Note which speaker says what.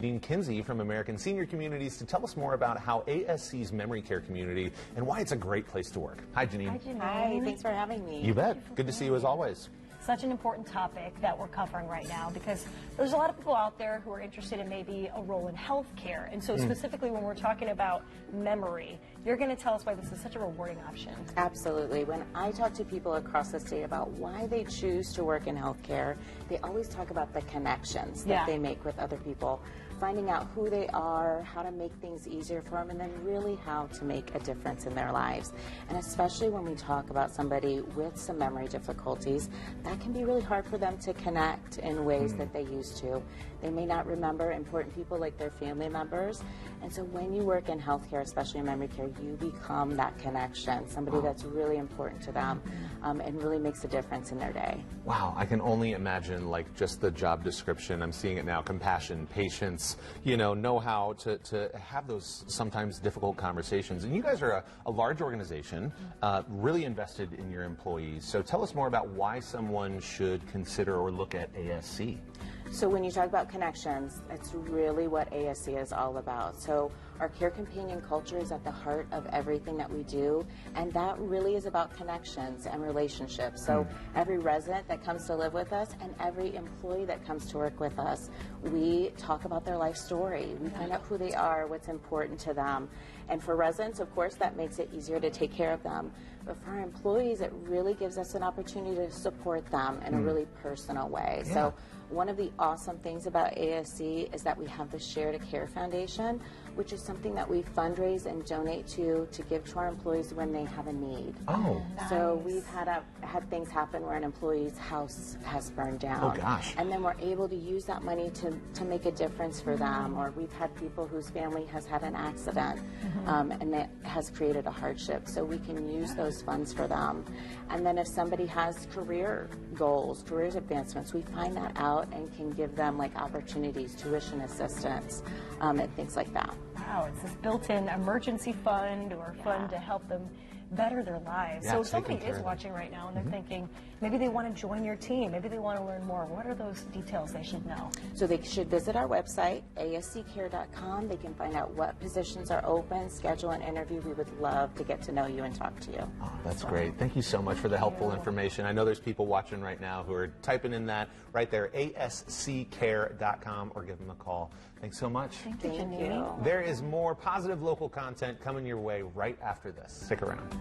Speaker 1: Janean Kinzie from American Senior Communities to tell us more about how ASC's memory care community and why it's a great place to work. Hi, Janean.
Speaker 2: Hi, Janean.
Speaker 3: Hi, thanks for having me.
Speaker 1: You bet. Good to see you as always.
Speaker 2: Such an important topic that we're covering right now because there's a lot of people out there who are interested in maybe a role in healthcare. And so specifically when we're talking about memory, you're going to tell us why this is such a rewarding option.
Speaker 3: Absolutely. When I talk to people across the state about why they choose to work in healthcare, they always talk about the connections that they make with other people, finding out who they are, how to make things easier for them, and then really how to make a difference in their lives. And especially when we talk about somebody with some memory difficulties, that can be really hard for them to connect in ways that they used to. They may not remember important people like their family members. And so when you work in healthcare, especially in memory care, you become that connection, somebody that's really important to them and really makes a difference in their day.
Speaker 1: Wow, I can only imagine like just the job description. I'm seeing it now, compassion, patience, know how to have those sometimes difficult conversations. And you guys are a large organization, really invested in your employees. So tell us more about why someone should consider or look at ASC.
Speaker 3: So when you talk about connections, that's really what ASC is all about. So our care companion culture is at the heart of everything that we do, and that really is about connections and relationships. So every resident that comes to live with us and every employee that comes to work with us, we talk about their life story. We find out who they are, what's important to them. And for residents, of course, that makes it easier to take care of them. But for our employees, it really gives us an opportunity to support them in a really personal way.
Speaker 1: Yeah.
Speaker 3: So one of the awesome things about ASC is that we have the Share to Care Foundation, which is something that we fundraise and donate to give to our employees when they have a need.
Speaker 1: Oh.
Speaker 3: So we've had things happen where an employee's house has burned down.
Speaker 1: Oh, gosh.
Speaker 3: And then we're able to use that money to make a difference for them. Or we've had people whose family has had an accident and that has created a hardship. So we can use those funds for them. And then if somebody has career goals, career advancements, we find that out and can give them like opportunities, tuition assistance, and things like that.
Speaker 2: Wow, it's this built-in emergency fund or fund to help them better their lives.
Speaker 1: Yeah,
Speaker 2: so if somebody
Speaker 1: taking care
Speaker 2: is
Speaker 1: of them.
Speaker 2: watching right now and they're thinking, maybe they want to join your team, maybe they want to learn more, what are those details they should know?
Speaker 3: So they should visit our website, asccare.com. They can find out what positions are open, schedule an interview. We would love to get to know you and talk to you.
Speaker 1: Oh, that's great. Thank you so much for the helpful information. I know there's people watching right now who are typing in that right there, asccare.com, or give them a call. Thanks so much.
Speaker 2: Thank you,
Speaker 3: Thank
Speaker 2: Janean.
Speaker 3: you.
Speaker 1: There is more positive local content coming your way right after this. Stick around.